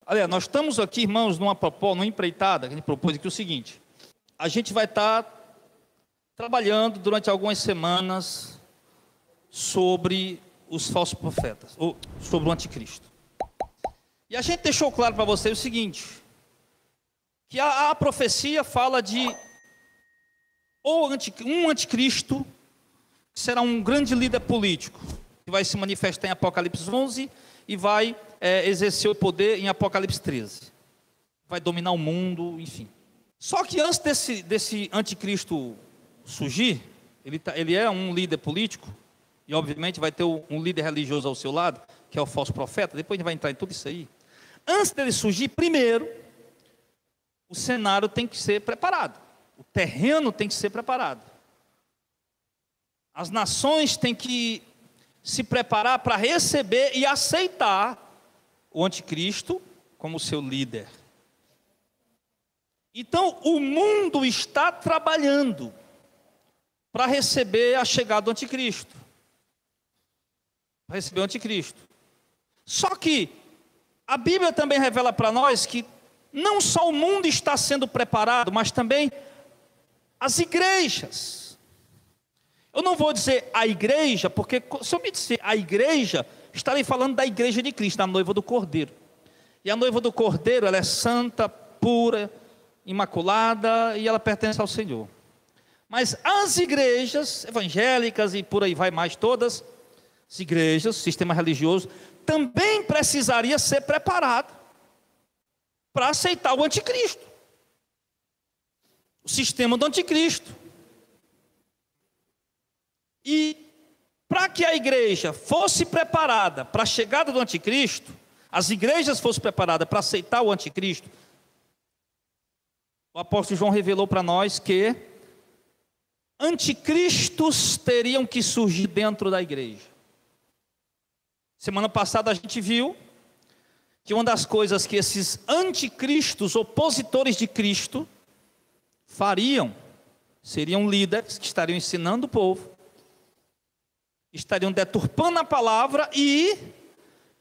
Aliás, nós estamos aqui, irmãos, numa empreitada, que a gente propôs aqui o seguinte: a gente vai estar trabalhando durante algumas semanas sobre os falsos profetas, ou sobre o anticristo. E a gente deixou claro para vocês o seguinte, que a profecia fala de um anticristo, que será um grande líder político, que vai se manifestar em Apocalipse 11 e vai exercer o poder em Apocalipse 13. Vai dominar o mundo, enfim. Só que antes desse anticristo surgir, ele é um líder político, e obviamente vai ter um líder religioso ao seu lado, que é o falso profeta. Depois a gente vai entrar em tudo isso aí. Antes dele surgir, primeiro, o cenário tem que ser preparado. O terreno tem que ser preparado. As nações têm que se preparar para receber e aceitar o anticristo como seu líder. Então, o mundo está trabalhando para receber a chegada do anticristo. Para receber o anticristo. Só que a Bíblia também revela para nós que não só o mundo está sendo preparado, mas também as igrejas. Eu não vou dizer a igreja, porque se eu me disser a igreja, estarei falando da igreja de Cristo, da noiva do Cordeiro. E a noiva do Cordeiro, ela é santa, pura, imaculada, e ela pertence ao Senhor. Mas as igrejas evangélicas e por aí vai mais todas, as igrejas, o sistema religioso, também precisaria ser preparado para aceitar o anticristo. O sistema do anticristo. E para que a igreja fosse preparada para a chegada do anticristo, as igrejas fossem preparadas para aceitar o anticristo, o apóstolo João revelou para nós que anticristos teriam que surgir dentro da igreja. Semana passada a gente viu que uma das coisas que esses anticristos, opositores de Cristo, fariam, seriam líderes que estariam ensinando o povo, estariam deturpando a palavra e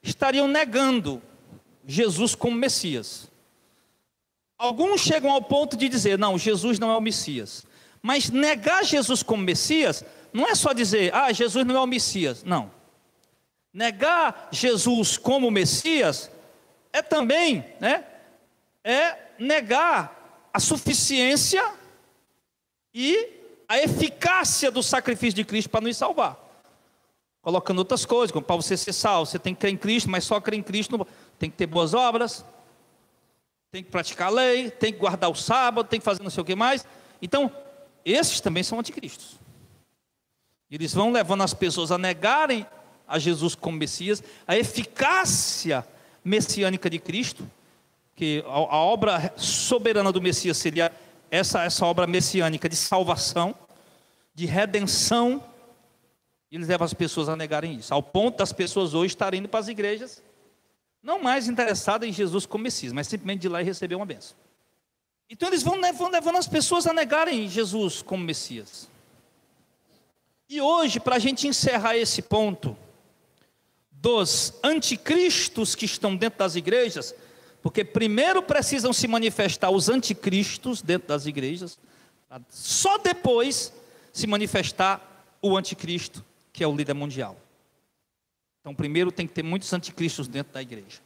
estariam negando Jesus como Messias. Alguns chegam ao ponto de dizer, não, Jesus não é o Messias. Mas negar Jesus como Messias, não é só dizer, Jesus não é o Messias. Não. Negar Jesus como Messias é também, negar a suficiência e a eficácia do sacrifício de Cristo para nos salvar. Colocando outras coisas, como para você ser salvo, você tem que crer em Cristo, mas só crer em Cristo, tem que ter boas obras, tem que praticar a lei, tem que guardar o sábado, tem que fazer não sei o que mais. Então, esses também são anticristos. Eles vão levando as pessoas a negarem a Jesus como Messias, a eficácia messiânica de Cristo, que a obra soberana do Messias seria essa obra messiânica de salvação, de redenção. E eles levam as pessoas a negarem isso, ao ponto das pessoas hoje estarem indo para as igrejas, não mais interessadas em Jesus como Messias, mas simplesmente de ir lá e receber uma bênção. Então eles vão levando as pessoas a negarem Jesus como Messias. E hoje, para a gente encerrar esse ponto dos anticristos que estão dentro das igrejas, porque primeiro precisam se manifestar os anticristos dentro das igrejas, só depois se manifestar o anticristo, que é o líder mundial. Então primeiro tem que ter muitos anticristos dentro da igreja.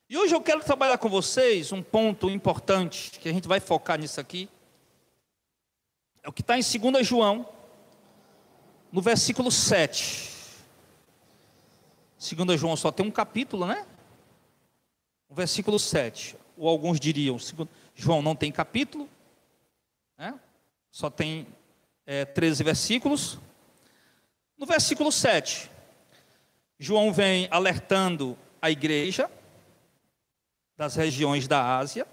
E hoje eu quero trabalhar com vocês um ponto importante, que a gente vai focar nisso aqui, é o que está em 2 João, no versículo 7. 2 João só tem um capítulo, né? O versículo 7, ou alguns diriam, João não tem capítulo, né? Só tem 13 versículos. No versículo 7, João vem alertando a igreja das regiões da Ásia,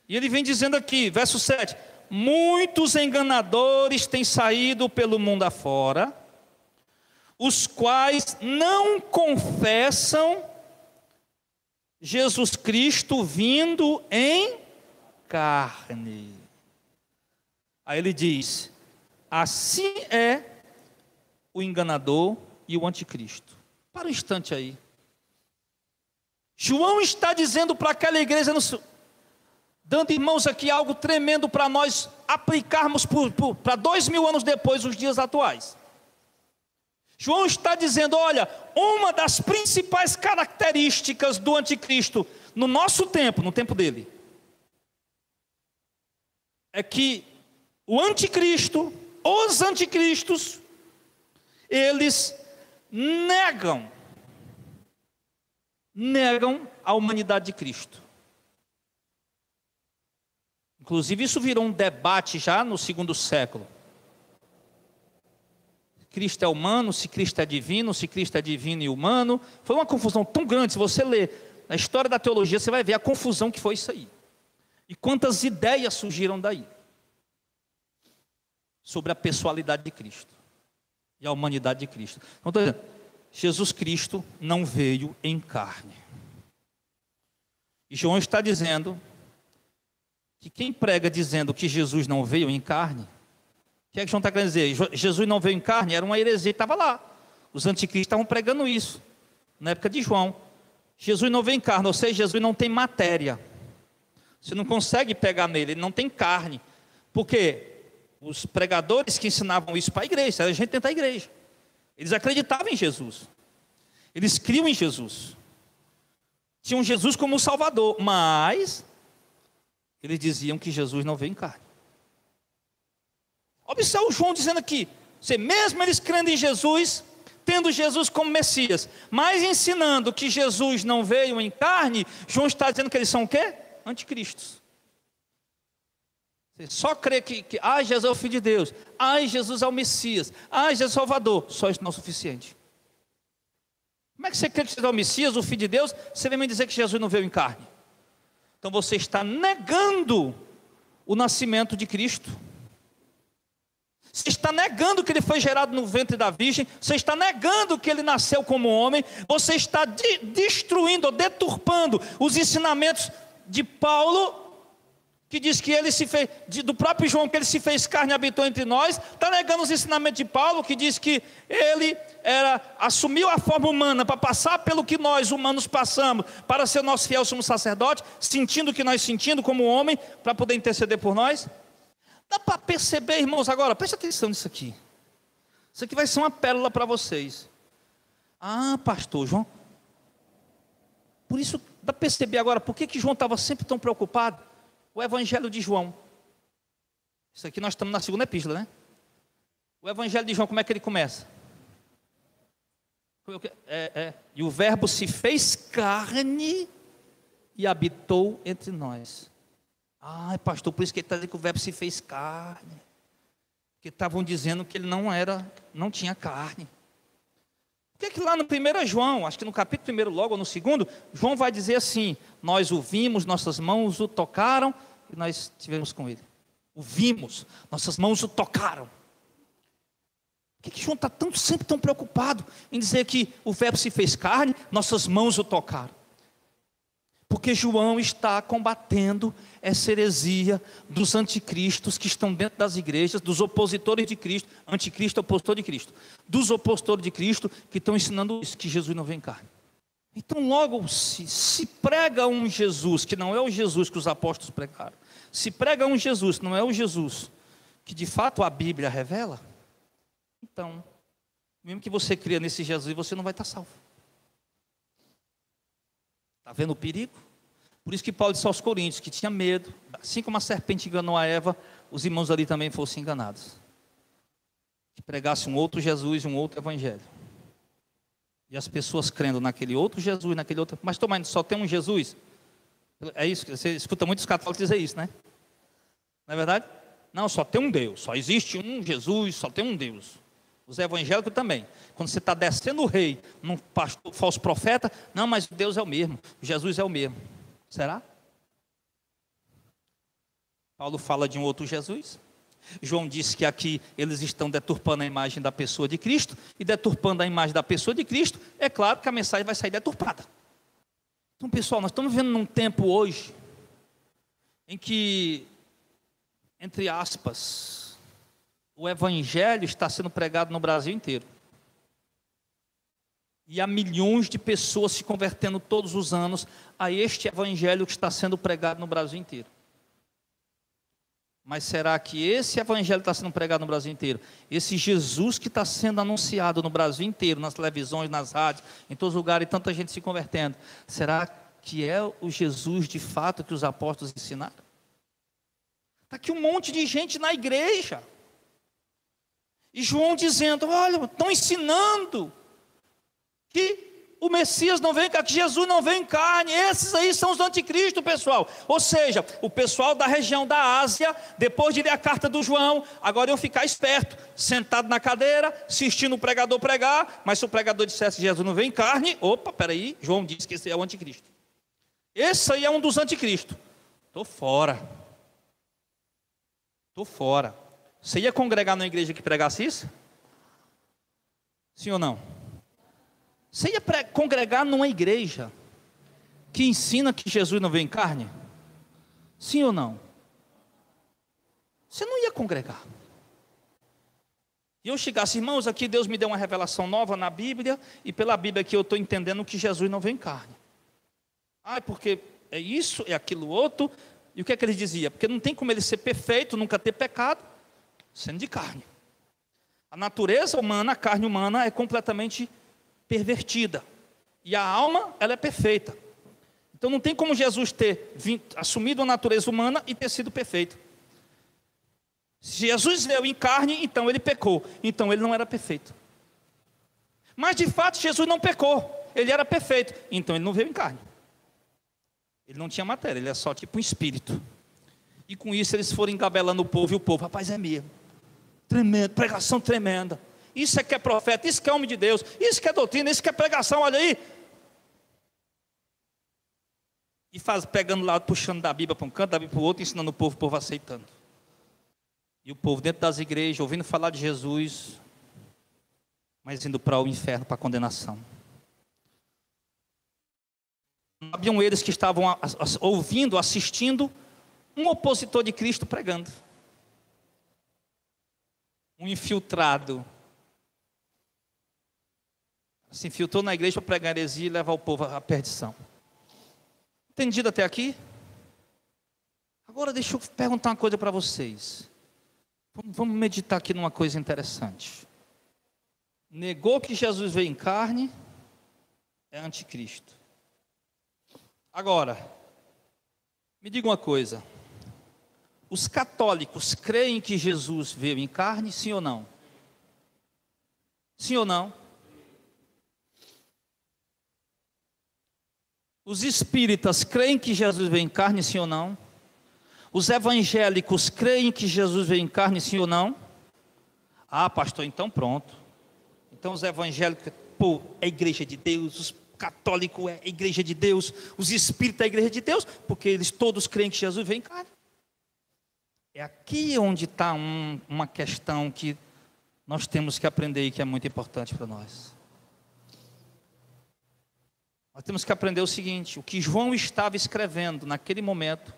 e ele vem dizendo aqui, verso 7, muitos enganadores têm saído pelo mundo afora, os quais não confessam Jesus Cristo vindo em carne. Aí ele diz, assim é o enganador e o anticristo. Para um instante aí. João está dizendo para aquela igreja, dando, irmãos, aqui algo tremendo para nós aplicarmos para 2000 anos depois, os dias atuais. João está dizendo, olha, uma das principais características do anticristo no nosso tempo, no tempo dele, é que o anticristo, os anticristos, eles negam a humanidade de Cristo. Inclusive isso virou um debate já no segundo século. Cristo é humano, se Cristo é divino, se Cristo é divino e humano. Foi uma confusão tão grande. Se você ler a história da teologia, você vai ver a confusão que foi isso aí. E quantas ideias surgiram daí sobre a pessoalidade de Cristo e a humanidade de Cristo. Então, estou dizendo, Jesus Cristo não veio em carne. E João está dizendo que quem prega dizendo que Jesus não veio em carne, o que é que João está querendo dizer? Jesus não veio em carne, era uma heresia, estava lá. Os anticristos estavam pregando isso, na época de João. Jesus não veio em carne, ou seja, Jesus não tem matéria. Você não consegue pegar nele, ele não tem carne. Porque os pregadores que ensinavam isso para a igreja, era gente dentro da igreja. Eles acreditavam em Jesus. Eles criam em Jesus. Tinham Jesus como Salvador, mas eles diziam que Jesus não veio em carne. Observe o João dizendo aqui, mesmo eles crendo em Jesus, tendo Jesus como Messias, mas ensinando que Jesus não veio em carne, João está dizendo que eles são o quê? Anticristos. Você só crê que Jesus é o Filho de Deus, Jesus é o Messias, Jesus é o Salvador, só isso não é o suficiente. Como é que você crê que Jesus é o Messias, o Filho de Deus, você vem me dizer que Jesus não veio em carne? Então você está negando o nascimento de Cristo. Você está negando que ele foi gerado no ventre da virgem. Você está negando que ele nasceu como homem. Você está destruindo ou deturpando os ensinamentos de Paulo, que diz que ele se fez, do próprio João, que ele se fez carne e habitou entre nós. Está negando os ensinamentos de Paulo, que diz que ele assumiu a forma humana para passar pelo que nós humanos passamos, para ser nosso fiel sumo sacerdote, sentindo o que nós sentimos como homem, para poder interceder por nós. Dá para perceber, irmãos, agora, preste atenção nisso aqui. Isso aqui vai ser uma pérola para vocês. Pastor João, por isso, dá para perceber agora, por que João estava sempre tão preocupado? O Evangelho de João. Isso aqui nós estamos na segunda epístola, né? O Evangelho de João, como é que ele começa? E o verbo se fez carne e habitou entre nós. Pastor, por isso que ele está dizendo que o verbo se fez carne. Porque estavam dizendo que ele não tinha carne. Por que lá no 1 João, acho que no capítulo 1 logo, ou no 2, João vai dizer assim, nós o vimos, nossas mãos o tocaram, e nós estivemos com ele. O vimos, nossas mãos o tocaram. Por que João está sempre tão preocupado em dizer que o verbo se fez carne, nossas mãos o tocaram? Porque João está combatendo essa heresia dos anticristos que estão dentro das igrejas, dos opositores de Cristo, anticristo, opositor de Cristo, dos opositores de Cristo que estão ensinando isso, que Jesus não vem em carne. Então logo se prega um Jesus que não é o Jesus que os apóstolos pregaram, se prega um Jesus que não é o Jesus que de fato a Bíblia revela, então, mesmo que você cria nesse Jesus, você não vai estar salvo. Está vendo o perigo? Por isso que Paulo disse aos Coríntios que tinha medo, assim como a serpente enganou a Eva, os irmãos ali também fossem enganados. Que pregasse um outro Jesus e um outro evangelho. E as pessoas crendo naquele outro Jesus, naquele outro... Mas toma, só tem um Jesus? É isso, você escuta muitos católicos dizer isso, né? Não é verdade? Não, só tem um Deus, só existe um Jesus, só tem um Deus. Os evangélicos também. Quando você está descendo o rei, num pastor, falso profeta, não, mas Deus é o mesmo, Jesus é o mesmo. Será? Paulo fala de um outro Jesus. João disse que aqui eles estão deturpando a imagem da pessoa de Cristo, e deturpando a imagem da pessoa de Cristo, é claro que a mensagem vai sair deturpada. Então, pessoal, nós estamos vivendo num tempo hoje, em que, entre aspas, o evangelho está sendo pregado no Brasil inteiro. E há milhões de pessoas se convertendo todos os anos a este evangelho que está sendo pregado no Brasil inteiro. Mas será que esse evangelho está sendo pregado no Brasil inteiro? Esse Jesus que está sendo anunciado no Brasil inteiro, nas televisões, nas rádios, em todos os lugares, e tanta gente se convertendo, será que é o Jesus de fato que os apóstolos ensinaram? Está aqui um monte de gente na igreja. E João dizendo, olha, estão ensinando que o Messias não vem, que Jesus não vem em carne. Esses aí são os anticristos, pessoal. Ou seja, o pessoal da região da Ásia, depois de ler a carta do João, agora iam ficar esperto, sentado na cadeira, assistindo o pregador pregar. Mas se o pregador dissesse que Jesus não vem em carne, opa, peraí, João disse que esse é o anticristo. Esse aí é um dos anticristos. Estou fora. Você ia congregar numa igreja que pregasse isso? Sim ou não? Você ia congregar numa igreja que ensina que Jesus não veio em carne? Sim ou não? Você não ia congregar. E eu chegasse, irmãos, aqui Deus me deu uma revelação nova na Bíblia, e pela Bíblia aqui eu estou entendendo que Jesus não veio em carne. Ah, porque é isso, é aquilo outro. E o que é que ele dizia? Porque não tem como ele ser perfeito, nunca ter pecado, sendo de carne. A natureza humana, a carne humana é completamente pervertida, e a alma, ela é perfeita. Então não tem como Jesus ter assumido a natureza humana e ter sido perfeito. Se Jesus veio em carne, então ele pecou, então ele não era perfeito. Mas de fato Jesus não pecou, ele era perfeito, então ele não veio em carne. Ele não tinha matéria, ele é só tipo um espírito. E com isso eles foram engabelando o povo, e o povo, rapaz, é mesmo, tremendo, pregação tremenda. Isso é que é profeta, isso que é homem de Deus, isso que é doutrina, isso que é pregação, olha aí. E pegando lá, puxando da Bíblia para um canto, da Bíblia para o outro, ensinando o povo aceitando. E o povo dentro das igrejas, ouvindo falar de Jesus, mas indo para o inferno, para a condenação. Sabiam eles que estavam ouvindo, assistindo, um opositor de Cristo pregando. Um infiltrado. Se infiltrou na igreja para pregar heresia e levar o povo à perdição. Entendido até aqui? Agora deixa eu perguntar uma coisa para vocês. Vamos meditar aqui numa coisa interessante. Negou que Jesus veio em carne, é anticristo. Agora, me diga uma coisa. Os católicos creem que Jesus veio em carne, sim ou não? Sim ou não? Os espíritas creem que Jesus veio em carne, sim ou não? Os evangélicos creem que Jesus veio em carne, sim ou não? Ah, pastor, então pronto. Então os evangélicos, pô, é a igreja de Deus, os católicos é a igreja de Deus, os espíritas é a igreja de Deus, porque eles todos creem que Jesus veio em carne. É aqui onde está uma questão que nós temos que aprender e que é muito importante para nós. Nós temos que aprender o seguinte: o que João estava escrevendo naquele momento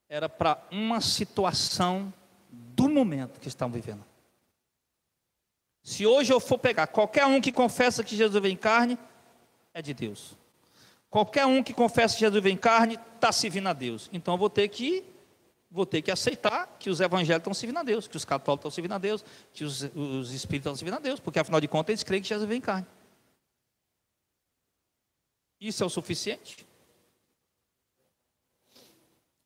era para uma situação do momento que estavam vivendo. Se hoje eu for pegar qualquer um que confessa que Jesus veio em carne, é de Deus. Qualquer um que confessa que Jesus veio em carne, está servindo a Deus. Então eu vou ter que aceitar que os evangélicos estão servindo a Deus, que os católicos estão servindo a Deus, que os espíritas estão servindo a Deus, porque afinal de contas eles creem que Jesus veio em carne. Isso é o suficiente?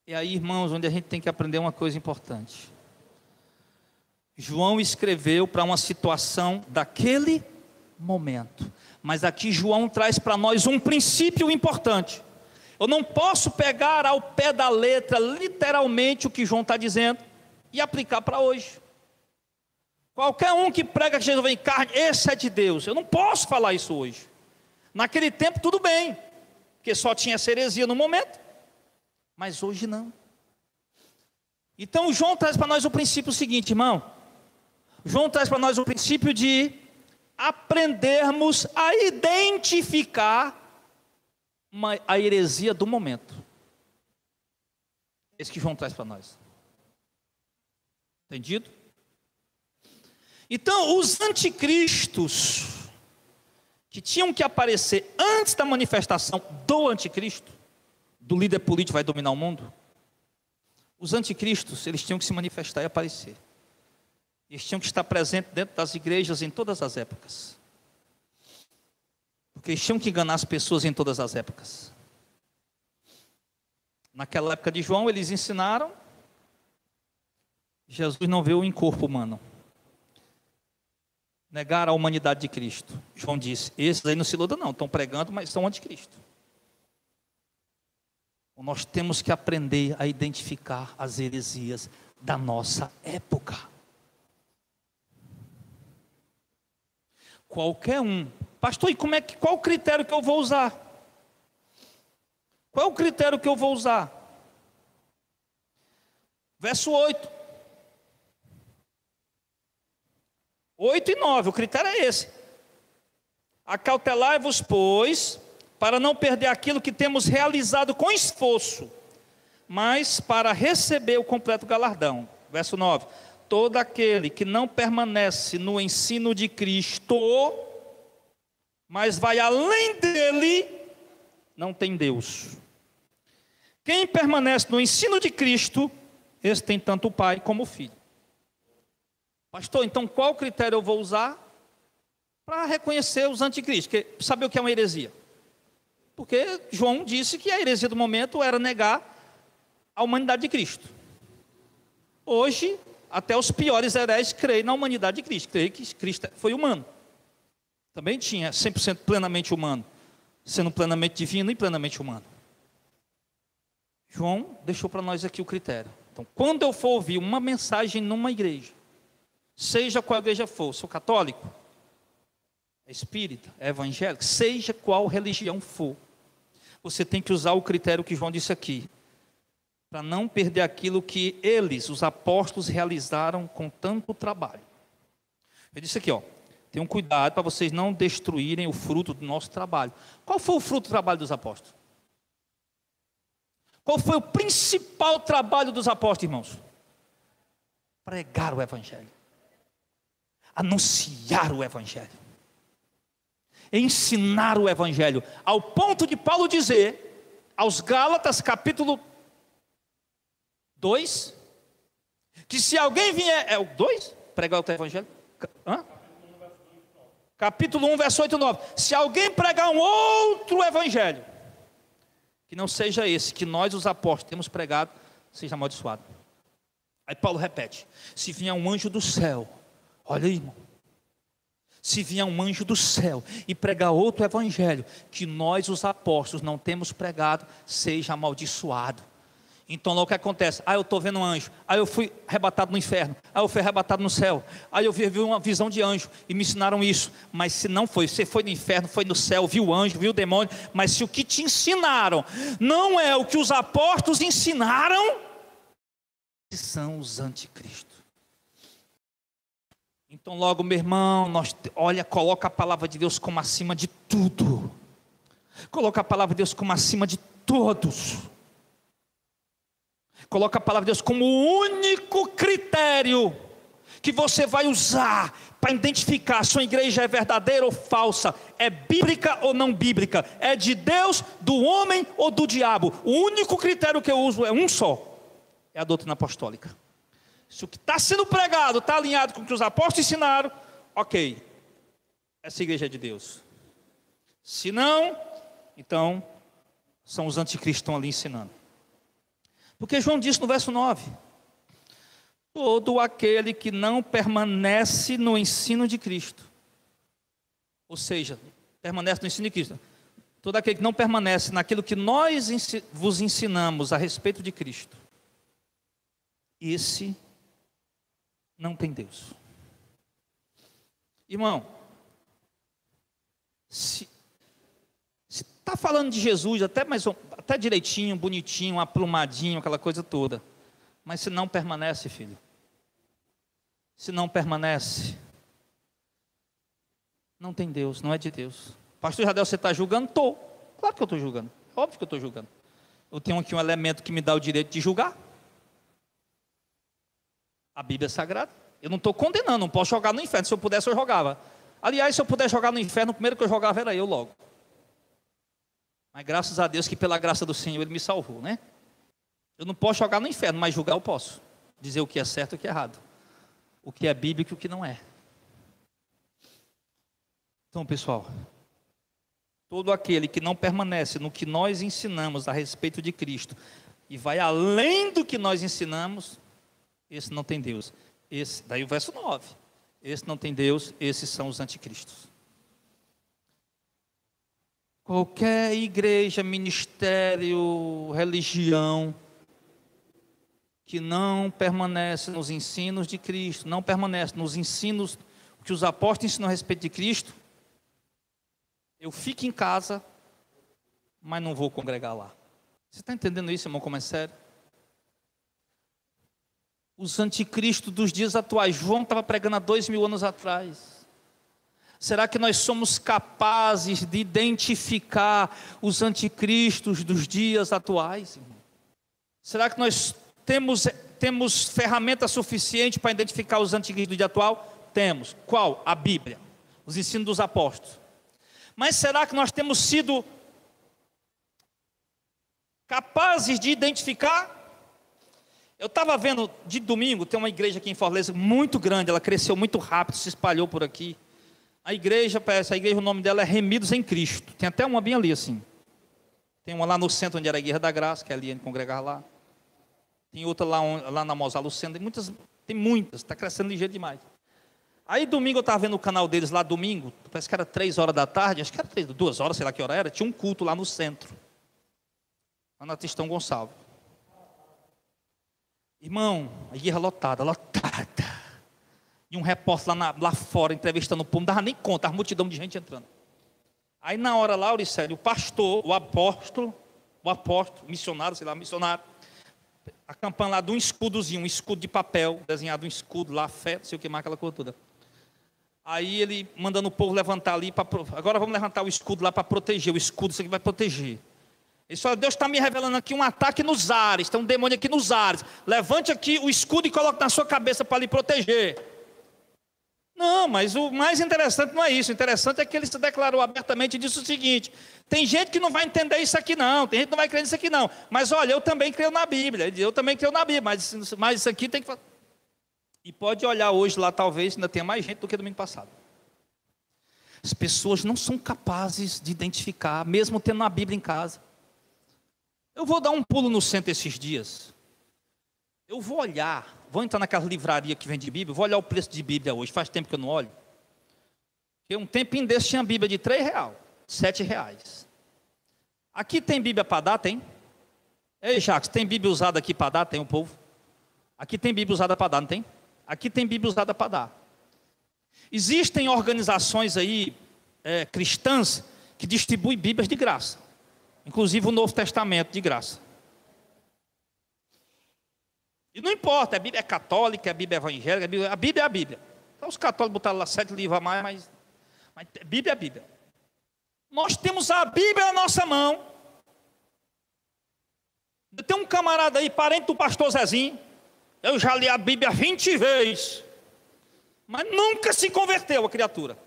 E aí, irmãos, onde a gente tem que aprender uma coisa importante. João escreveu para uma situação daquele momento. Mas aqui João traz para nós um princípio importante. Eu não posso pegar ao pé da letra, literalmente, o que João está dizendo e aplicar para hoje. Qualquer um que prega que Jesus vem em carne, esse é de Deus. Eu não posso falar isso hoje. Naquele tempo tudo bem, porque só tinha essa heresia no momento, mas hoje não. Então João traz para nós o princípio seguinte, irmão. João traz para nós o princípio de aprendermos a identificar a heresia do momento. Esse que João traz para nós. Entendido? Então, os anticristos que tinham que aparecer antes da manifestação do anticristo, do líder político que vai dominar o mundo, os anticristos, eles tinham que se manifestar e aparecer. Eles tinham que estar presentes dentro das igrejas em todas as épocas. Porque eles tinham que enganar as pessoas em todas as épocas. Naquela época de João, eles ensinaram, Jesus não veio em corpo humano. Negaram a humanidade de Cristo. João disse, esses aí não se iludam não, estão pregando, mas são anticristo. Nós temos que aprender a identificar as heresias da nossa época. Qualquer um. Pastor, e qual o critério que eu vou usar? Qual é o critério que eu vou usar? Verso 8. 8 e 9, o critério é esse. Acautelai-vos, pois, para não perder aquilo que temos realizado com esforço, mas para receber o completo galardão. Verso 9. Todo aquele que não permanece no ensino de Cristo, mas vai além dele, não tem Deus. Quem permanece no ensino de Cristo, esse tem tanto o Pai como o Filho. Pastor, então qual critério eu vou usar para reconhecer os anticristos? Saber o que é uma heresia? Porque João disse que a heresia do momento era negar a humanidade de Cristo. Hoje, até os piores hereges creem na humanidade de Cristo, creem que Cristo foi humano. Também tinha 100% plenamente humano, sendo plenamente divino e plenamente humano. João deixou para nós aqui o critério. Então, quando eu for ouvir uma mensagem numa igreja, seja qual igreja for, sou católico, é espírita, é evangélico, seja qual religião for, você tem que usar o critério que João disse aqui, para não perder aquilo que eles, os apóstolos, realizaram com tanto trabalho. Ele disse aqui, tenham cuidado para vocês não destruírem o fruto do nosso trabalho. Qual foi o fruto do trabalho dos apóstolos? Qual foi o principal trabalho dos apóstolos, irmãos? Pregar o evangelho. Anunciar o evangelho. Ensinar o evangelho. Ao ponto de Paulo dizer, aos Gálatas, capítulo 2, que se alguém vier, é o 2? Pregar o evangelho? Hã? Capítulo 1, verso 8 e 9. Se alguém pregar um outro evangelho, que não seja esse, que nós os apóstolos temos pregado, seja amaldiçoado. Aí Paulo repete, se vier um anjo do céu, olha aí, irmão, se vier um anjo do céu e pregar outro evangelho, que nós os apóstolos não temos pregado, seja amaldiçoado. Então logo o que acontece? Eu estou vendo um anjo, aí eu fui arrebatado no inferno, aí eu fui arrebatado no céu, aí eu vi uma visão de anjo, e me ensinaram isso. Mas se não foi, você foi no inferno, foi no céu, viu o anjo, viu o demônio, mas se o que te ensinaram não é o que os apóstolos ensinaram, são os anticristos. Então logo, meu irmão, coloca a palavra de Deus como acima de tudo, coloca a palavra de Deus como acima de todos. Coloca a palavra de Deus como o único critério que você vai usar para identificar se a igreja é verdadeira ou falsa, é bíblica ou não bíblica, é de Deus, do homem ou do diabo. O único critério que eu uso é um só, é a doutrina apostólica. Se o que está sendo pregado está alinhado com o que os apóstolos ensinaram, ok, essa igreja é de Deus. Se não, então são os anticristos que estão ali ensinando. Porque João disse no verso 9, todo aquele que não permanece no ensino de Cristo, ou seja, permanece no ensino de Cristo, todo aquele que não permanece naquilo que nós vos ensinamos a respeito de Cristo, esse não tem Deus. Irmão, se está falando de Jesus, até direitinho, bonitinho, aplumadinho, aquela coisa toda. Mas se não permanece, filho, se não permanece, não tem Deus, não é de Deus. Pastor Jadel, você está julgando? Estou. Claro que eu estou julgando. Óbvio que eu estou julgando. Eu tenho aqui um elemento que me dá o direito de julgar. A Bíblia é sagrada. Eu não estou condenando, não posso jogar no inferno. Se eu pudesse, eu jogava. Aliás, se eu puder jogar no inferno, o primeiro que eu jogava era eu logo. Mas graças a Deus que pela graça do Senhor Ele me salvou, né? Eu não posso jogar no inferno, mas julgar eu posso. Dizer o que é certo e o que é errado. O que é bíblico e o que não é. Então, pessoal, todo aquele que não permanece no que nós ensinamos a respeito de Cristo e vai além do que nós ensinamos, esse não tem Deus. Daí o verso 9. Esse não tem Deus, esses são os anticristos. Qualquer igreja, ministério, religião que não permanece nos ensinos de Cristo, não permanece nos ensinos que os apóstolos ensinam a respeito de Cristo, eu fico em casa, mas não vou congregar lá. Você está entendendo isso, irmão, como é sério? Os anticristos dos dias atuais, João estava pregando há 2000 anos atrás. Será que nós somos capazes de identificar os anticristos dos dias atuais, irmão? Será que nós temos ferramenta suficiente para identificar os anticristos do dia atual? Temos. Qual? A Bíblia, os ensinos dos apóstolos. Mas será que nós temos sido capazes de identificar? Eu estava vendo de domingo, tem uma igreja aqui em Fortaleza muito grande, ela cresceu muito rápido, se espalhou por aqui. Essa igreja, o nome dela é Remidos em Cristo. Tem até uma bem ali assim. Tem uma lá no centro, onde era a Guerra da Graça, que é ali, a gente congregar lá. Tem outra lá na Mosá Lucena, tem muitas, está crescendo ligeiro demais. Aí domingo eu estava vendo o canal deles lá, domingo, parece que era 3 horas da tarde, acho que era 2 horas, sei lá que hora era, tinha um culto lá no centro, lá na Tristão Gonçalves. Irmão, a igreja lotada. E um repórter lá fora, entrevistando o povo, não dava nem conta, a multidão de gente entrando. Aí na hora lá, Auricélio, o pastor, o apóstolo, missionário, a campanha lá de um escudozinho, um escudo de papel, desenhado um escudo lá, fé, não sei o que mais, aquela coisa toda. Aí ele mandando o povo levantar ali, agora vamos levantar o escudo lá para proteger, o escudo isso aqui vai proteger. Ele falou, Deus está me revelando aqui um ataque nos ares, tem um demônio aqui nos ares, levante aqui o escudo e coloque na sua cabeça para lhe proteger. Não, mas o mais interessante não é isso, o interessante é que ele se declarou abertamente e disse o seguinte, tem gente que não vai entender isso aqui não, tem gente que não vai crer nisso aqui não, mas olha, eu também creio na Bíblia, mas isso aqui tem que... E pode olhar hoje lá, talvez ainda tenha mais gente do que domingo passado. As pessoas não são capazes de identificar, mesmo tendo a Bíblia em casa. Eu vou dar um pulo no centro esses dias. Eu vou olhar, vou entrar naquela livraria que vende Bíblia, vou olhar o preço de Bíblia hoje, faz tempo que eu não olho. Porque um tempinho desse tinha Bíblia de R$3, R$7. Aqui tem Bíblia para dar, tem? Ei, Jacques, tem Bíblia usada aqui para dar? Tem o povo? Aqui tem Bíblia usada para dar, não tem? Aqui tem Bíblia usada para dar. Existem organizações aí, cristãs, que distribuem Bíblias de graça. Inclusive o Novo Testamento de graça. E não importa, a Bíblia é católica, a Bíblia é evangélica, a Bíblia é a Bíblia. Então os católicos botaram lá 7 livros a mais, mas a Bíblia é a Bíblia. Nós temos a Bíblia na nossa mão. Tem um camarada aí, parente do pastor Zezinho, eu já li a Bíblia 20 vezes, mas nunca se converteu a criatura.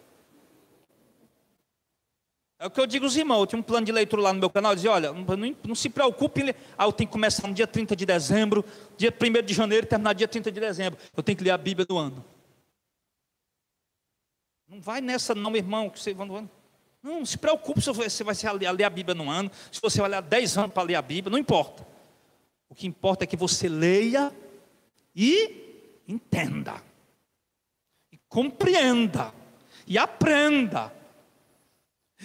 É o que eu digo aos irmãos, eu tinha um plano de leitura lá no meu canal, eu dizia, olha, não se preocupe, eu tenho que começar no dia 30 de dezembro, dia 1º de janeiro e terminar dia 30 de dezembro, eu tenho que ler a Bíblia do ano. Não vai nessa não, meu irmão, que você vai no ano. Não se preocupe se você vai ler a Bíblia no ano, se você vai ler 10 anos para ler a Bíblia, não importa. O que importa é que você leia e entenda, e compreenda, e aprenda.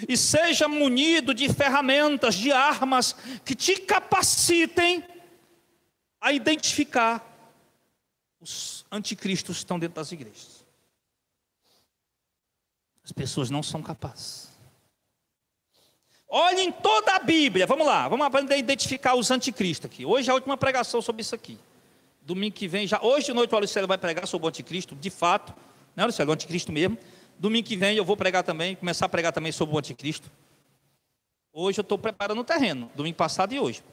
E seja munido de ferramentas, de armas que te capacitem a identificar os anticristos que estão dentro das igrejas. As pessoas não são capazes. Olhem toda a Bíblia, vamos lá, vamos aprender a identificar os anticristos aqui. Hoje é a última pregação sobre isso aqui. Domingo que vem, hoje de noite o Auricélio vai pregar sobre o anticristo, de fato, não é, Auricélio, o anticristo mesmo. Domingo que vem eu vou pregar também, começar a pregar também sobre o anticristo. Hoje eu estou preparando o terreno, domingo passado e hoje.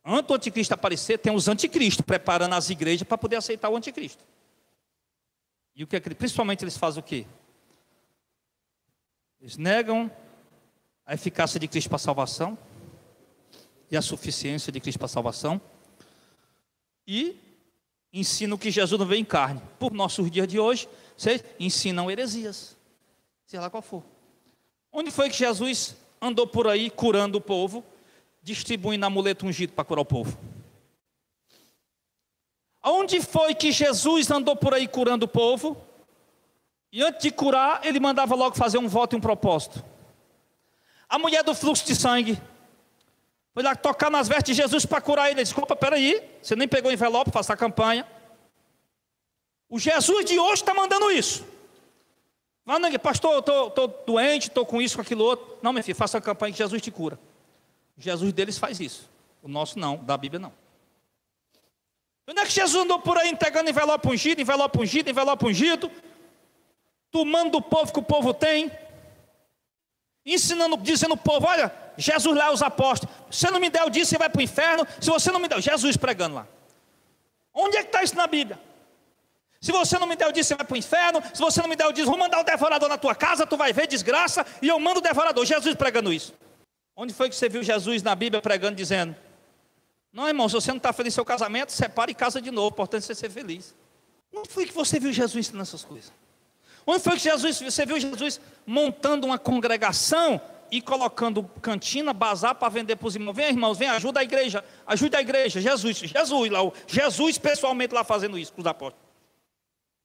Antes do anticristo aparecer, tem os anticristos preparando as igrejas para poder aceitar o anticristo. E o que principalmente eles fazem o quê? Eles negam a eficácia de Cristo para a salvação e a suficiência de Cristo para a salvação, e ensinam que Jesus não veio em carne. Por nossos dias de hoje, vocês ensinam heresias, sei lá qual for. Onde foi que Jesus andou por aí curando o povo, distribuindo amuleto ungido para curar o povo? Onde foi que Jesus andou por aí curando o povo, e antes de curar, ele mandava logo fazer um voto e um propósito? A mulher do fluxo de sangue foi lá tocar nas vestes de Jesus para curar ele. Ele disse: opa, peraí, você nem pegou o envelope, faça a campanha. O Jesus de hoje está mandando isso. Não, pastor, eu estou doente, estou com isso, com aquilo outro. Não, meu filho, faça a campanha que Jesus te cura. O Jesus deles faz isso. O nosso não, da Bíblia não. Onde é que Jesus andou por aí entregando envelope ungido, envelope ungido, envelope ungido, tomando o povo que o povo tem, ensinando, dizendo ao povo: olha, Jesus lá, os apóstolos, se você não me der o dia, você vai para o inferno. Se você não me der, Jesus pregando lá. Onde é que está isso na Bíblia? Se você não me der o dia, você vai para o inferno. Se você não me der o dia, vou mandar o devorador na tua casa, tu vai ver desgraça, e eu mando o devorador. Jesus pregando isso. Onde foi que você viu Jesus na Bíblia pregando, dizendo: não, irmão, se você não está feliz no seu casamento, separe e casa de novo, importante é você ser feliz. Onde foi que você viu Jesus ensinando essas coisas? Onde foi que você viu Jesus montando uma congregação e colocando cantina, bazar para vender para os irmãos? Vem, irmãos, vem, ajuda a igreja, Jesus lá, Jesus pessoalmente lá fazendo isso com os apóstolos.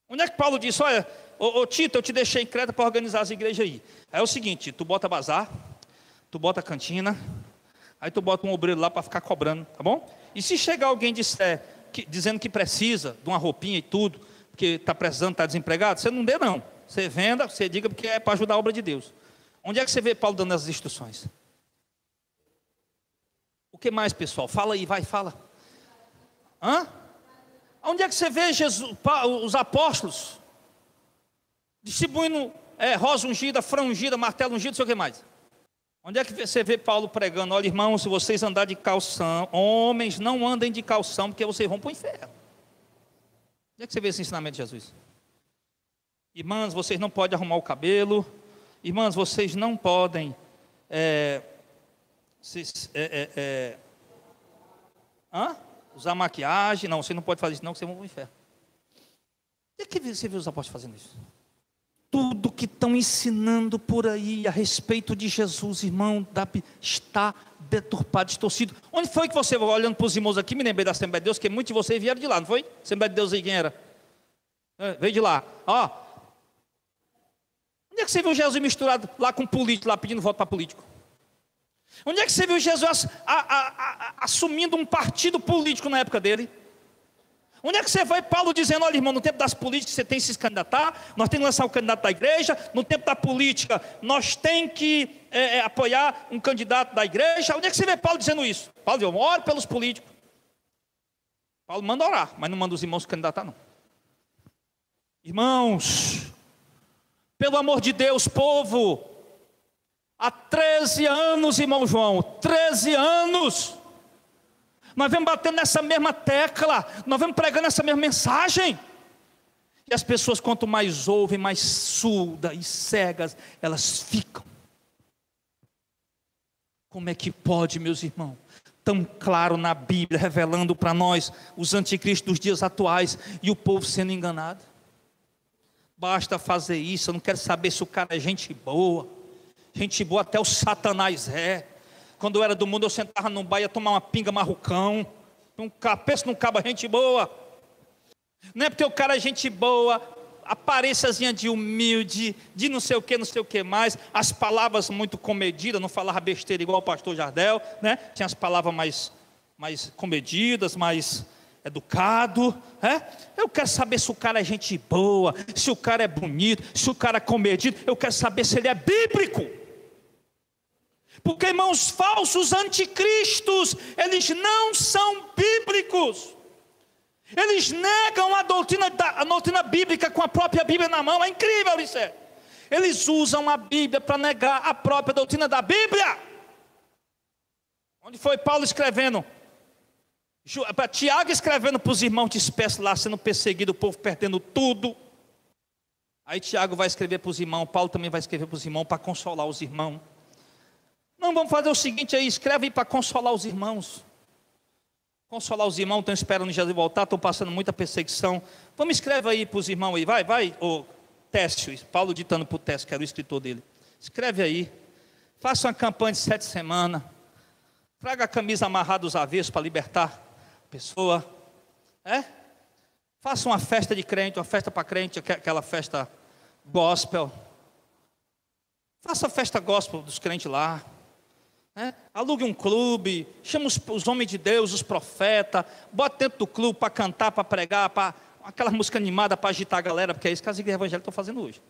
Onde é que Paulo disse: olha, ô Tito, eu te deixei em Creta para organizar as igrejas aí. É o seguinte, tu bota bazar, tu bota cantina, aí tu bota um obreiro lá para ficar cobrando, tá bom? E se chegar alguém dizendo que precisa de uma roupinha e tudo, porque está precisando, está desempregado, você não dê não. Você venda, você diga, porque é para ajudar a obra de Deus. Onde é que você vê Paulo dando essas instruções? O que mais, pessoal? Fala aí, vai, fala. Hã? Onde é que você vê Jesus, os apóstolos distribuindo rosa ungida, frã ungida, martelo ungido, não sei o que mais? Onde é que você vê Paulo pregando: olha, irmãos, se vocês andarem de calção, homens, não andem de calção, porque vocês vão para o inferno? Onde é que você vê esse ensinamento de Jesus? Irmãs, vocês não podem arrumar o cabelo. Irmãs, vocês não podem usar maquiagem. Não, você não pode fazer isso não, que vocês vão para o inferno. Onde é que você vê os apóstolos fazendo isso? Tudo que estão ensinando por aí a respeito de Jesus, irmão, está deturpado, distorcido. Onde foi que você, olhando para os irmãos aqui, me lembrei da Assembleia de Deus, que muitos de vocês vieram de lá, não foi? Assembleia de Deus aí, quem era? Veio de lá. Onde é que você viu Jesus misturado lá com político, lá pedindo voto para político? Onde é que você viu Jesus assumindo um partido político na época dele? Onde é que você vai Paulo dizendo: olha, irmão, no tempo das políticas você tem que se candidatar, nós temos que lançar o candidato da igreja, no tempo da política nós temos que apoiar um candidato da igreja? Onde é que você vê Paulo dizendo isso? Paulo diz: ore pelos políticos. Paulo manda orar, mas não manda os irmãos se candidatar não. Irmãos, pelo amor de Deus, povo, há 13 anos, irmão João, 13 anos, nós vamos batendo nessa mesma tecla, nós vamos pregando essa mesma mensagem, e as pessoas, quanto mais ouvem, mais surdas e cegas elas ficam. Como é que pode, meus irmãos, tão claro na Bíblia, revelando para nós os anticristos dos dias atuais, e o povo sendo enganado? Basta fazer isso. Eu não quero saber se o cara é gente boa até o Satanás é. Quando eu era do mundo, eu sentava num bar e ia tomar uma pinga marrucão. Pensa num cabo gente boa. Não é porque o cara é gente boa, aparênciazinha de humilde, de não sei o que mais, as palavras muito comedidas, não falava besteira igual o pastor Jardel, né? Tinha as palavras mais comedidas, mais educado. Eu quero saber se o cara é gente boa, se o cara é bonito, se o cara é comedido. Eu quero saber se ele é bíblico. Porque, irmãos, falsos anticristos, eles não são bíblicos. Eles negam a doutrina bíblica com a própria Bíblia na mão. É incrível isso. Eles usam a Bíblia para negar a própria doutrina da Bíblia. Onde foi Paulo escrevendo? Tiago escrevendo para os irmãos dispersos lá, sendo perseguido, o povo perdendo tudo. Aí Tiago vai escrever para os irmãos, Paulo também vai escrever para os irmãos, para consolar os irmãos. Não, vamos fazer o seguinte aí, escreve aí para consolar os irmãos. Consolar os irmãos, estão esperando Jesus voltar, estão passando muita perseguição. Vamos escrever aí para os irmãos aí, vai, ô Técio, Paulo ditando para o Técio, que era o escritor dele. Escreve aí, faça uma campanha de 7 semanas, traga a camisa amarrada dos avessos para libertar a pessoa. Faça uma festa de crente, uma festa para crente, aquela festa gospel. Faça a festa gospel dos crentes lá. Alugue um clube, chama os homens de Deus, os profetas, bota dentro do clube para cantar, para pregar, para aquela música animada para agitar a galera, porque é isso que as igrejas evangélicas estão fazendo hoje.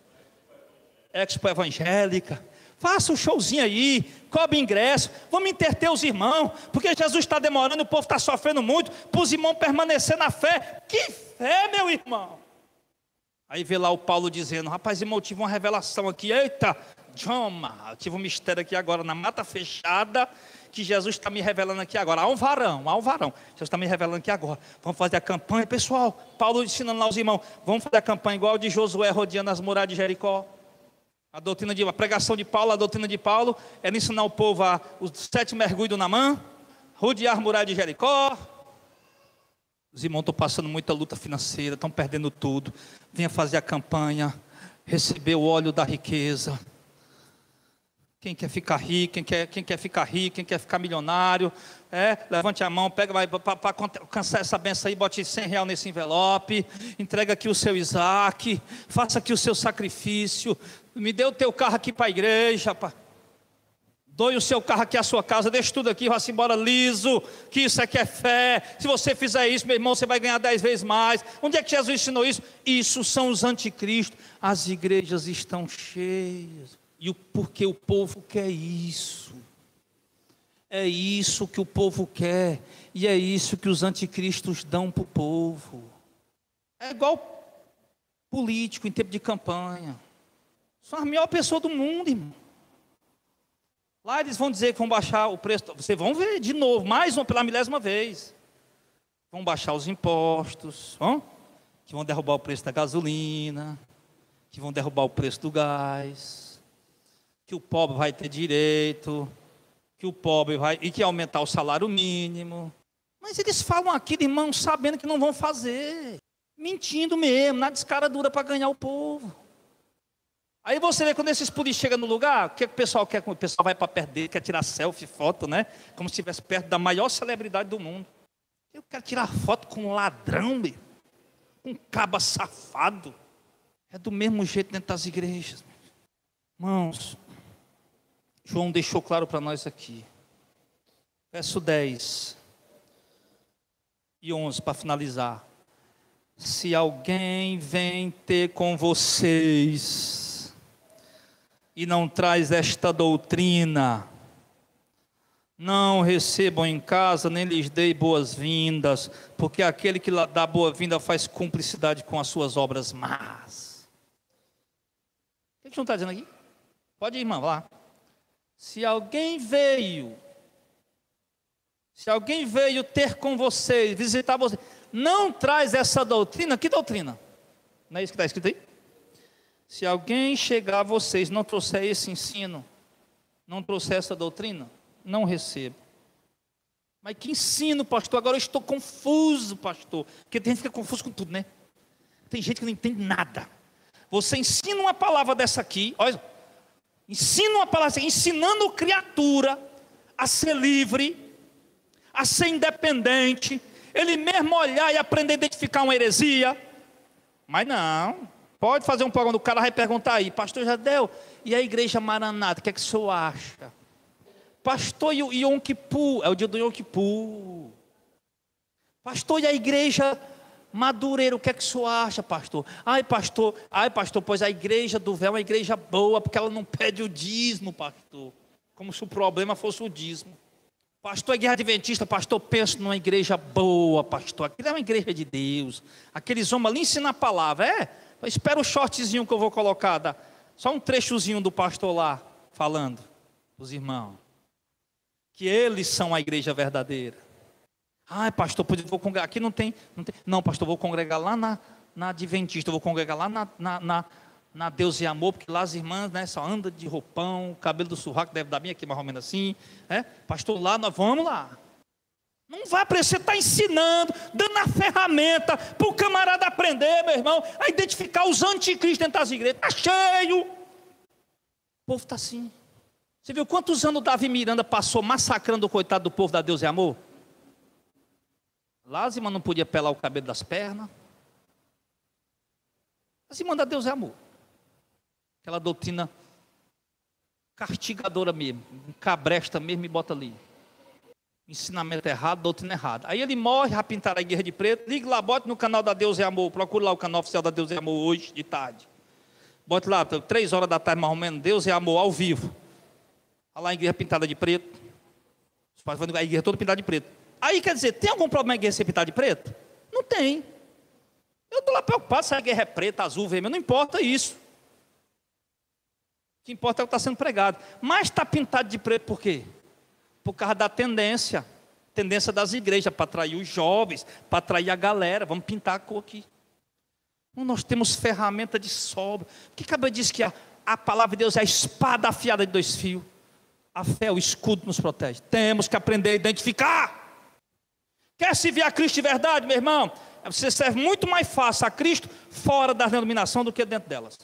Expo evangélica. Faça um showzinho aí, cobre ingresso, vamos interter os irmãos, porque Jesus está demorando, o povo está sofrendo muito, para os irmãos permanecer na fé. Que fé, meu irmão! Aí vê lá o Paulo dizendo, rapaz, irmão, eu tive uma revelação aqui, eita, eu tive um mistério aqui agora, na mata fechada, que Jesus está me revelando aqui agora. Há um varão, Jesus está me revelando aqui agora. Vamos fazer a campanha, pessoal, Paulo ensinando lá os irmãos, vamos fazer a campanha igual de Josué rodeando as muralhas de Jericó. A pregação de Paulo, a doutrina de Paulo, era ensinar o povo a os 7 mergulhos do Naamã, rodear a muralha de Jericó. Os irmãos estão passando muita luta financeira, estão perdendo tudo. Venha fazer a campanha, receber o óleo da riqueza. Quem quer ficar rico, quem quer ficar rico, quem quer ficar milionário, levante a mão, pega, para alcançar essa benção aí, bote R$100 nesse envelope, entrega aqui o seu Isaac, faça aqui o seu sacrifício, me dê o teu carro aqui para a igreja, doe o seu carro aqui à sua casa, deixa tudo aqui, vá-se embora liso, que isso aqui é fé. Se você fizer isso, meu irmão, você vai ganhar 10 vezes mais. Onde é que Jesus ensinou isso? Isso são os anticristos. As igrejas estão cheias. Porque o povo quer isso. É isso que o povo quer. E é isso que os anticristos dão para o povo. É igual político em tempo de campanha. São a melhor pessoa do mundo, irmão. Lá eles vão dizer que vão baixar o preço. Vocês vão ver de novo, mais uma pela 1000ª vez. Vão baixar os impostos, que vão derrubar o preço da gasolina, que vão derrubar o preço do gás, que o pobre vai ter direito, que o pobre vai, e que aumentar o salário mínimo. Mas eles falam aquilo, irmão, sabendo que não vão fazer, mentindo mesmo, na descara dura para ganhar o povo. Aí você vê quando esses políticos chegam no lugar, o que o pessoal quer? O pessoal vai para perto dele, quer tirar selfie, foto, como se estivesse perto da maior celebridade do mundo. Eu quero tirar foto com um ladrão, meu, com um caba safado. É do mesmo jeito dentro das igrejas. Irmãos, João deixou claro para nós aqui. Verso 10 e 11, para finalizar. Se alguém vem ter com vocês e não traz esta doutrina, não recebam em casa, nem lhes dei boas-vindas, porque aquele que dá boa-vinda faz cumplicidade com as suas obras más. O que não está dizendo aqui? Pode ir, irmão, lá. Se alguém veio ter com vocês, visitar vocês, não traz essa doutrina. Que doutrina? Não é isso que está escrito aí? Se alguém chegar a vocês, não trouxer esse ensino, não trouxer essa doutrina, não recebo. Mas que ensino, pastor? Agora eu estou confuso, pastor. Porque tem gente que fica confuso com tudo, né? Tem gente que não entende nada. Você ensina uma palavra dessa aqui, olha, ensina uma palavra assim, ensinando criatura a ser livre, a ser independente, ele mesmo olhar e aprender a identificar uma heresia. Mas não, pode fazer um programa, o cara vai perguntar aí, pastor Jadel, e a igreja Maranata, o que é que o senhor acha? Pastor, e o Yom Kippur, é o dia do Yom Kippur. Pastor, e a igreja Madureira, o que é que o senhor acha, pastor? Ai pastor, pois a igreja do véu é uma igreja boa, porque ela não pede o dízimo, pastor. Como se o problema fosse o dízimo. Pastor, igreja adventista, pastor, penso numa igreja boa, pastor. Aquilo é uma igreja de Deus. Aqueles homens ali ensinam a palavra. Espera o shortzinho que eu vou colocar, só um trechozinho do pastor lá, falando, os irmãos, que eles são a igreja verdadeira. Ai pastor, pois eu vou congregar, aqui não tem. Não pastor, eu vou congregar lá na adventista, eu vou congregar lá na Deus e Amor, porque lá as irmãs, né, só andam de roupão, o cabelo do surraco deve dar bem aqui, mais ou menos assim, né? Pastor, lá nós vamos lá. Não vai para você estar ensinando, dando a ferramenta para o camarada aprender, meu irmão, a identificar os anticristos dentro das igrejas. Está cheio. O povo está assim. Você viu quantos anos o Davi Miranda passou massacrando o coitado do povo da Deus e Amor? Lá as irmãs não podiam pelar o cabelo das pernas. As irmãs da Deus e Amor. Aquela doutrina castigadora mesmo, cabresta mesmo, e bota ali. Ensinamento errado, doutrina errada. Aí ele morre, já pintaram a igreja de preto. Ligue lá, bote no canal da Deus e Amor. Procure lá o canal oficial da Deus e Amor hoje, de tarde. Bote lá, 3 horas da tarde mais ou menos, Deus e Amor, ao vivo. Olha lá a igreja pintada de preto. Os pais vão a igreja toda pintada de preto. Aí quer dizer, tem algum problema a igreja ser pintada de preto? Não tem. Eu estou lá preocupado se a igreja é preta, azul, vermelho, não importa isso. O que importa é o que está sendo pregado. Mas está pintado de preto por quê? Por causa da tendência das igrejas, para atrair os jovens, para atrair a galera. Vamos pintar a cor aqui. Nós temos ferramenta de sobra. Porque acaba diz que a palavra de Deus é a espada afiada de 2 fios. A fé, o escudo nos protege. Temos que aprender a identificar. Quer se ver a Cristo de verdade, meu irmão? Você serve muito mais fácil a Cristo fora da denominação do que dentro delas.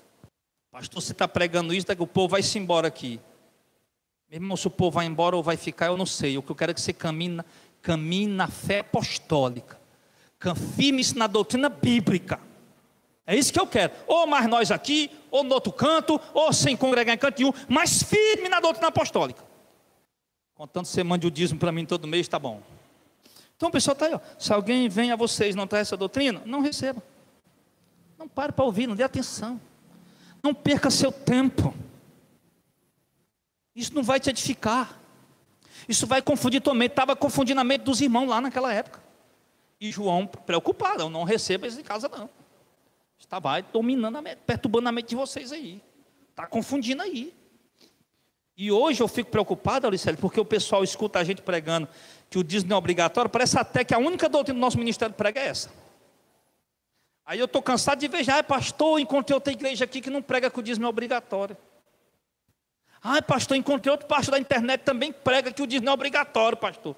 Pastor, você está pregando isso, daqui o povo vai se embora aqui. Meu irmão, se o povo vai embora ou vai ficar, eu não sei. O que eu quero é que você caminhe na fé apostólica. Firme-se na doutrina bíblica. É isso que eu quero. Ou mais nós aqui, ou no outro canto, ou sem congregar em canto nenhum, mas firme na doutrina apostólica. Contanto que você mande o dízimo para mim todo mês, está bom. Então o pessoal está aí, ó. Se alguém vem a vocês e não traz essa doutrina, não receba. Não pare para ouvir, não dê atenção. Não perca seu tempo. Isso não vai te edificar. Isso vai confundir tua mente. Estava confundindo a mente dos irmãos lá naquela época. E João preocupado, eu não recebo isso em casa não. Estava dominando a mente, perturbando a mente de vocês aí. Está confundindo aí. E hoje eu fico preocupado, Auricélio, porque o pessoal escuta a gente pregando que o dízimo não é obrigatório. Parece até que a única doutrina do nosso ministério prega é essa. Aí eu estou cansado de ver já, pastor, encontrei outra igreja aqui que não prega que o dízimo é obrigatório. Pastor, encontrei outro pastor da internet também que prega que o dízimo é obrigatório, pastor.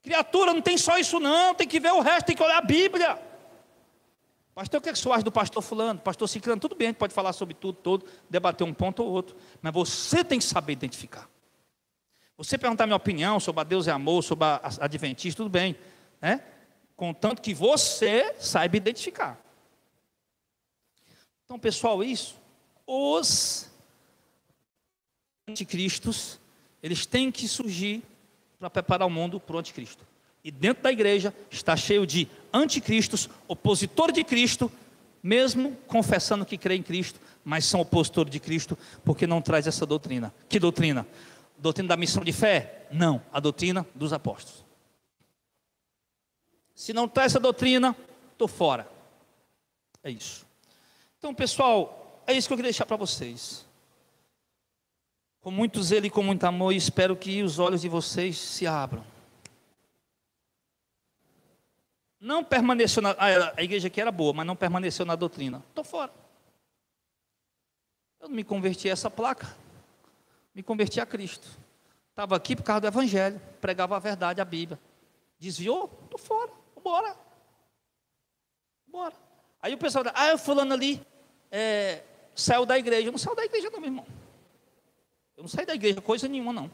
Criatura, não tem só isso não, tem que ver o resto, tem que olhar a Bíblia. Pastor, o que é que você acha do pastor fulano? Pastor ciclano, tudo bem, a gente pode falar sobre tudo, todo, debater um ponto ou outro. Mas você tem que saber identificar. Você perguntar minha opinião sobre a Deus e Amor, sobre a Adventista, tudo bem, né? Contanto que você saiba identificar. Então, pessoal, isso, os anticristos, eles têm que surgir para preparar o mundo para o anticristo. E dentro da igreja está cheio de anticristos, opositores de Cristo, mesmo confessando que crê em Cristo, mas são opositores de Cristo, porque não traz essa doutrina. Que doutrina? Doutrina da missão de fé? Não, a doutrina dos apóstolos. Se não traz essa doutrina, estou fora. É isso. Então, pessoal, é isso que eu queria deixar para vocês. Com muito zelo e com muito amor, e espero que os olhos de vocês se abram. Não permaneceu a igreja aqui era boa, mas não permaneceu na doutrina. Estou fora. Eu não me converti a essa placa. Me converti a Cristo. Estava aqui por causa do Evangelho. Pregava a verdade, a Bíblia. Desviou? Estou fora. Bora. Bora. Aí o pessoal, o fulano ali saiu da igreja. Eu não saio da igreja não, meu irmão. Eu não saí da igreja coisa nenhuma não.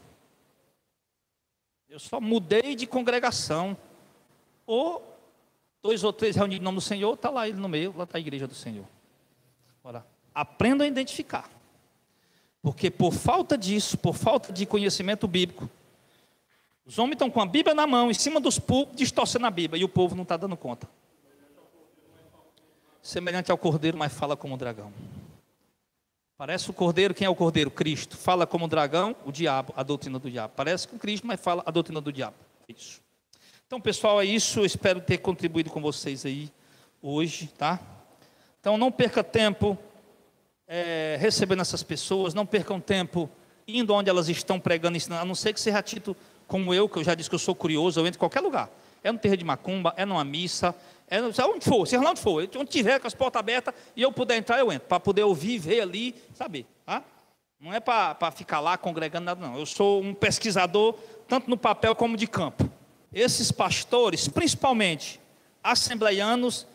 Eu só mudei de congregação. Ou 2 ou 3 reunidos em nome do Senhor, está lá ele no meio, lá está a igreja do Senhor. Ora, aprendam a identificar. Porque por falta disso, por falta de conhecimento bíblico, os homens estão com a Bíblia na mão, em cima dos púlpitos, distorcendo a Bíblia, e o povo não está dando conta. Semelhante ao cordeiro, mas fala como o dragão. Parece o cordeiro, quem é o cordeiro? Cristo. Fala como o dragão, o diabo, a doutrina do diabo. Parece com Cristo, mas fala a doutrina do diabo. Isso. Então, pessoal, é isso. Eu espero ter contribuído com vocês aí hoje, tá? Então, não perca tempo recebendo essas pessoas, não percam tempo indo onde elas estão pregando, ensinando, a não ser que seja Tito como eu, que eu já disse que eu sou curioso, eu entro em qualquer lugar. É no terreiro de macumba, é numa missa, Onde for, seja lá onde for, onde tiver com as portas abertas e eu puder entrar, eu entro, para poder ouvir, ver ali, saber. Tá? Não é para ficar lá congregando nada, não. Eu sou um pesquisador, tanto no papel como de campo. Esses pastores, principalmente assembleianos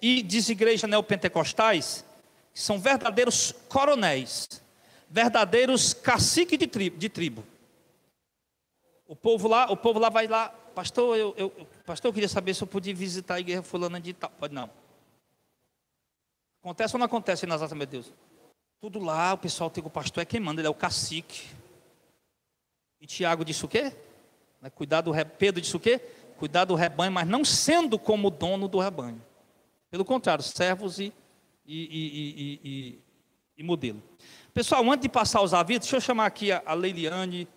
e desigrejas neopentecostais, são verdadeiros coronéis, verdadeiros caciques de tribo. O povo lá vai lá, pastor, pastor, eu queria saber se eu podia visitar a igreja fulana de tal. Pode não. Acontece ou não acontece nas Assembleias de Deus? Tudo lá, o pessoal tem o pastor é quem manda, ele é o cacique. E Tiago disse o quê? Pedro disse o quê? Cuidar do rebanho, mas não sendo como dono do rebanho. Pelo contrário, servos e modelo. Pessoal, antes de passar os avisos, deixa eu chamar aqui a Leiliane,